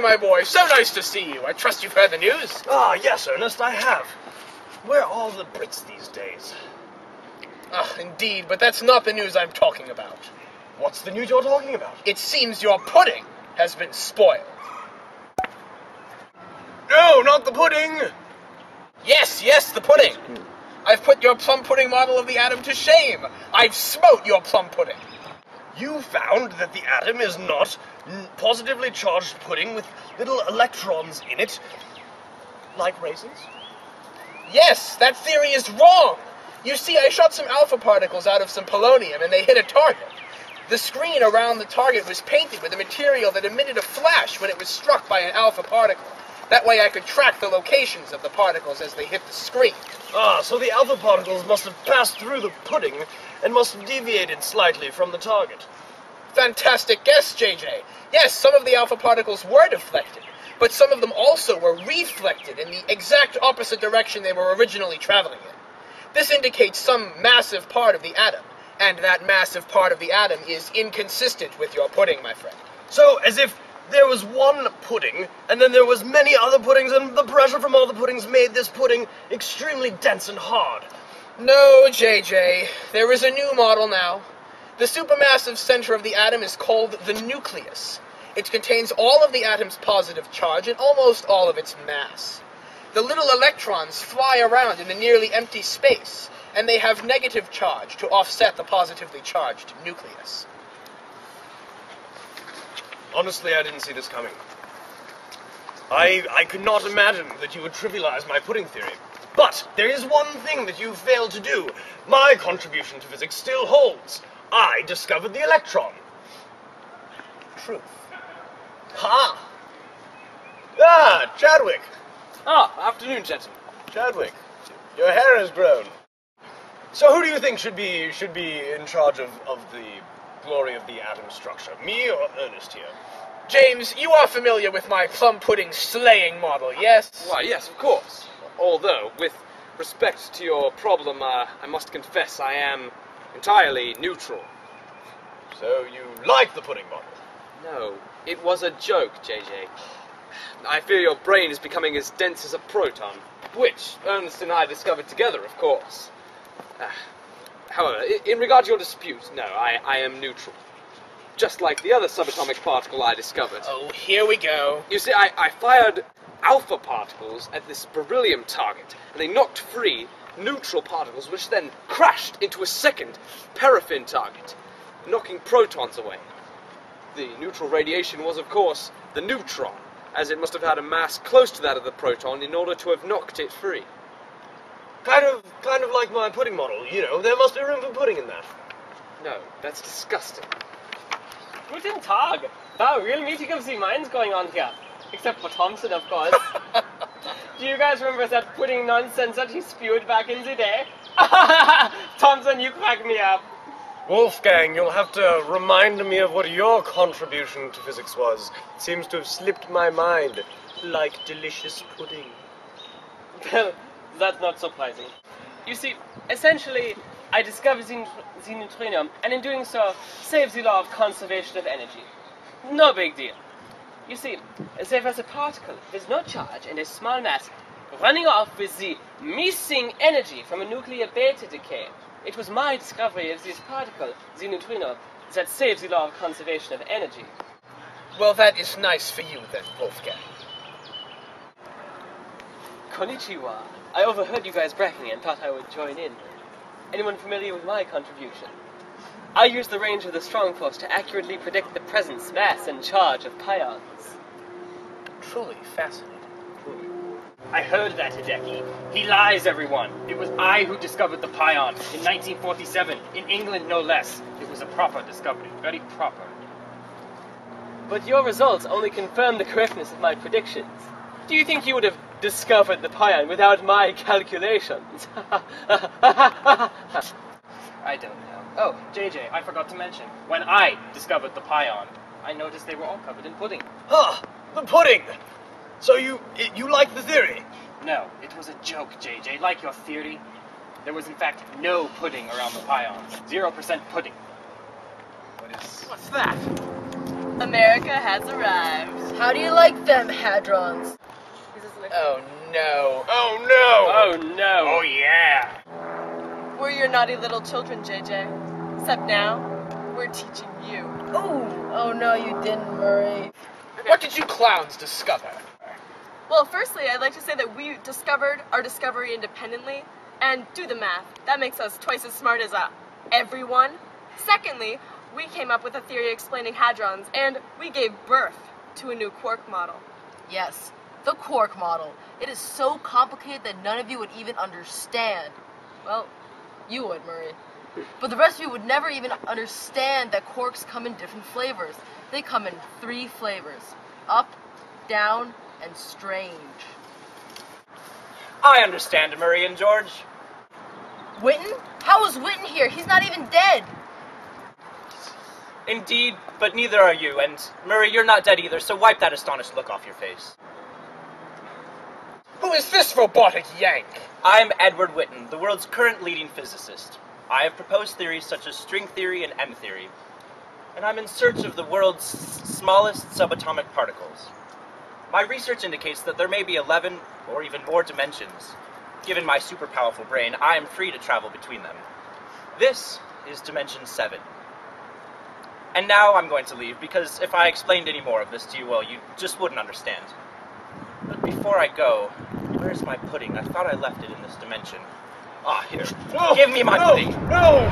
my boy. So nice to see you. I trust you've heard the news? Ah, yes, Ernest, I have. Where are all the Brits these days? Ah, indeed, but that's not the news I'm talking about. What's the news you're talking about? It seems your pudding has been spoiled. No, not the pudding! Yes, the pudding. I've put your plum pudding model of the atom to shame. I've smote your plum pudding. You found that the atom is not positively charged pudding with little electrons in it, like raisins? Yes, that theory is wrong. You see, I shot some alpha particles out of some polonium and they hit a target. The screen around the target was painted with a material that emitted a flash when it was struck by an alpha particle. That way I could track the locations of the particles as they hit the screen. Ah, so the alpha particles must have passed through the pudding and must have deviated slightly from the target. Fantastic guess, JJ. Yes, some of the alpha particles were deflected, but some of them also were reflected in the exact opposite direction they were originally traveling in. This indicates some massive part of the atom, and that massive part of the atom is inconsistent with your pudding, my friend. So, as if there was one pudding, and then there was many other puddings, and the pressure from all the puddings made this pudding extremely dense and hard. No, JJ. There is a new model now. The supermassive center of the atom is called the nucleus. It contains all of the atom's positive charge and almost all of its mass. The little electrons fly around in the nearly empty space, and they have negative charge to offset the positively charged nucleus. Honestly, I didn't see this coming. I could not imagine that you would trivialize my pudding theory. But there is one thing that you failed to do. My contribution to physics still holds. I discovered the electron. Truth. Ha! Ah, Chadwick. Afternoon, gentlemen. Chadwick, your hair has grown. So who do you think should be in charge of the glory of the atom structure? Me or Ernest here? James, you are familiar with my plum pudding slaying model, yes? Why, yes, of course. Although, with respect to your problem, I must confess I am entirely neutral. So you like the pudding model? No, it was a joke, JJ. I fear your brain is becoming as dense as a proton, which Ernest and I discovered together, of course. However, in regard to your dispute, no, I am neutral. Just like the other subatomic particle I discovered. Oh, here we go. You see, I fired alpha particles at this beryllium target, and they knocked free neutral particles, which then crashed into a second paraffin target, knocking protons away. The neutral radiation was, of course, the neutron, as it must have had a mass close to that of the proton in order to have knocked it free. Kind of like my pudding model, you know, there must be room for pudding in that. No, that's disgusting. Guten Tag. Wow, real meeting of the minds going on here. Except for Thompson, of course. Do you guys remember that pudding nonsense that he spewed back in the day? Thompson, you crack me up. Wolfgang, you'll have to remind me of what your contribution to physics was. It seems to have slipped my mind, like delicious pudding. Well, that's not surprising. You see, essentially, I discovered the neutrino, and in doing so, saved the law of conservation of energy. No big deal. You see, there was a particle with no charge and a small mass running off with the missing energy from a nuclear beta decay. It was my discovery of this particle, the neutrino, that saved the law of conservation of energy. Well, that is nice for you then, Wolfgang. Konnichiwa. I overheard you guys bragging and thought I would join in. Anyone familiar with my contribution? I use the range of the strong force to accurately predict the presence, mass, and charge of pions. Truly fascinating. I heard that, Hideki. He lies, everyone. It was I who discovered the pion in 1947, in England no less. It was a proper discovery, very proper. But your results only confirm the correctness of my predictions. Do you think you would have discovered the pion without my calculations? I don't know. Oh, JJ, I forgot to mention. When I discovered the pion, I noticed they were all covered in pudding. Ah, the pudding! So you like the theory? No, it was a joke, JJ, like your theory. There was in fact no pudding around the pions. 0% pudding. What's that? America has arrived. How do you like them hadrons? Oh no. Oh no! Oh no. Oh yeah! We're your naughty little children, JJ. Except now, we're teaching you. Oh no, you didn't, Murray. What did you clowns discover? Well, firstly, I'd like to say that we discovered our discovery independently, and do the math. That makes us twice as smart as everyone. Secondly, we came up with a theory explaining hadrons, and we gave birth to a new quark model. Yes, the quark model. It is so complicated that none of you would even understand. Well, you would, Murray. But the rest of you would never even understand that quarks come in different flavors. They come in 3 flavors. Up, down, and strange. I understand, Murray and George. Witten? How is Witten here? He's not even dead. Indeed, but neither are you, and Murray, you're not dead either, so wipe that astonished look off your face. Who is this robotic yank? I'm Edward Witten, the world's current leading physicist. I have proposed theories such as string theory and M theory, and I'm in search of the world's smallest subatomic particles. My research indicates that there may be 11 or even more dimensions. Given my super powerful brain, I am free to travel between them. This is dimension 7. And now I'm going to leave, because if I explained any more of this to you, well, you just wouldn't understand. But before I go, where's my pudding? I thought I left it in this dimension. Ah, here. No, Give me my pudding! No!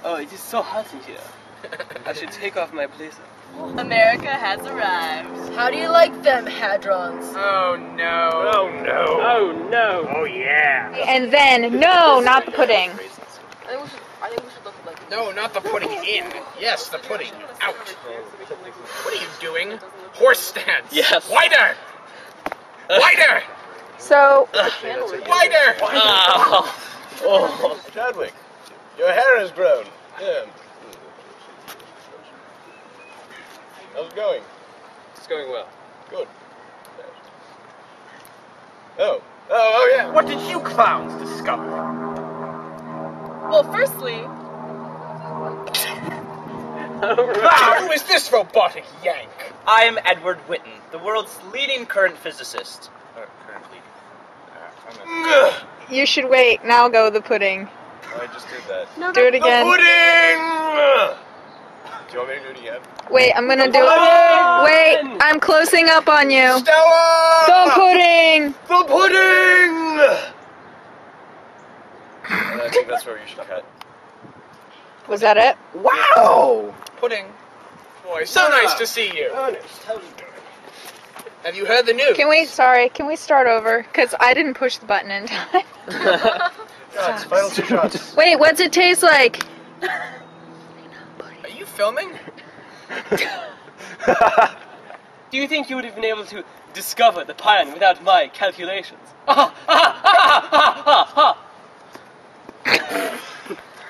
Oh, it is so hot in here. I should take off my blazer. America has arrived. How do you like them hadrons? Oh no. Oh no! Oh no. Oh yeah! And then, no, not the pudding. I think we should look like. No, not the pudding in. Yes, the pudding out. What are you doing? Horse stance. Yes. Wider! Wider! So, Wider! Oh. Chadwick, your hair has grown. Yeah. How's it going? It's going well. Good. Oh yeah. What did you clowns discover? Well, firstly, Who is this robotic yank? I am Edward Witten, the world's leading current physicist. Or current leading. you should wait. Now go the pudding. I just did that. Do it again. Pudding! Do you want me to do it again? Wait, I'm gonna do it. Wait, I'm closing up on you. Stella! Go pudding! The pudding! I think that's where you should cut. Was that it? Wow! Pudding. Boy, so nice to see you. Ernest, how's it going? Have you heard the news? Can we start over? Because I didn't push the button in time. Shots, final 2 shots. Wait, what's it taste like? Are you filming? Do you think you would have been able to discover the pion without my calculations?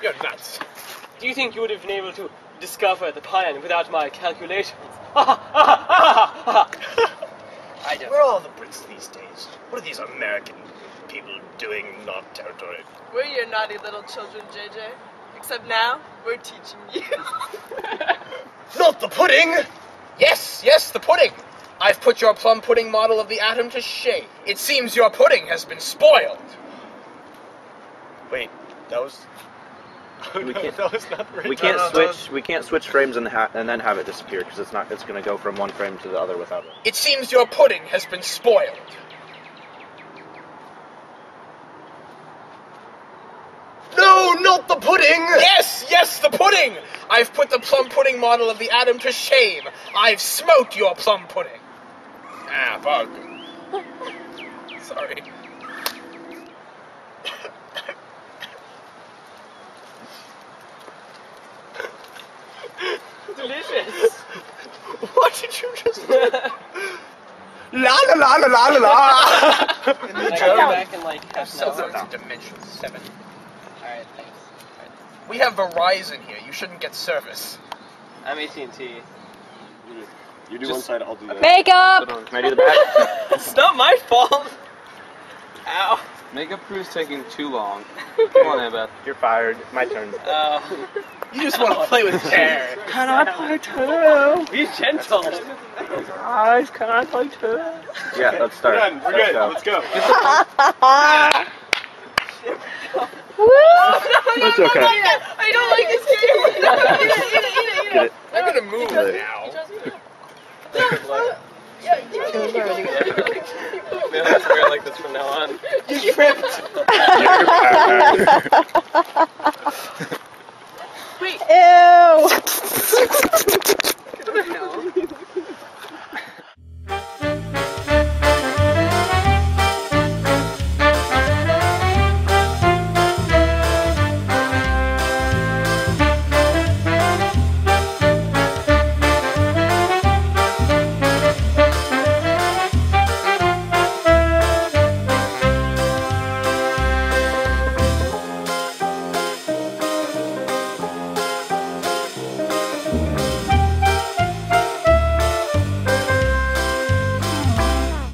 You're nuts. Do you think you would have been able to discover the pion without my calculations? I don't. Where are all the Brits these days? What are these American people doing in our territory? we're your naughty little children, JJ. Except now, we're teaching you. Not the pudding! Yes, yes, the pudding. I've put your plum pudding model of the atom to shame. It seems your pudding has been spoiled. Wait, that was... Oh, We no, can't- that was not right. We can't No, that switch. We can't switch frames and then have it disappear because it's not. It's going to go from one frame to the other without it. It seems your pudding has been spoiled. No, not the pudding! Yes, yes, the pudding! I've put the plum pudding model of the atom to shame. I've smoked your plum pudding. Ah, bug. Sorry. Delicious. What did you just do? La la la la la la la. In the I German. come back in like half an So hour. that's Dimension 7. Alright, thanks. We have Verizon here. You shouldn't get service. I'm AT&T. You do one side, I'll do that. Makeup! Can I do the back? It's not my fault! Ow. Makeup crew's taking too long. Come on, Annabeth. You're fired. My turn. Oh. You just want to play with hair. Can I play too? Be gentle. Guys, can I play too? Yeah, let's start. We're done. We're good. go. Let's go. It's okay. I don't like this game. Get it. I'm gonna move now. Maybe that's where I like this from now on. You tripped. You're fired.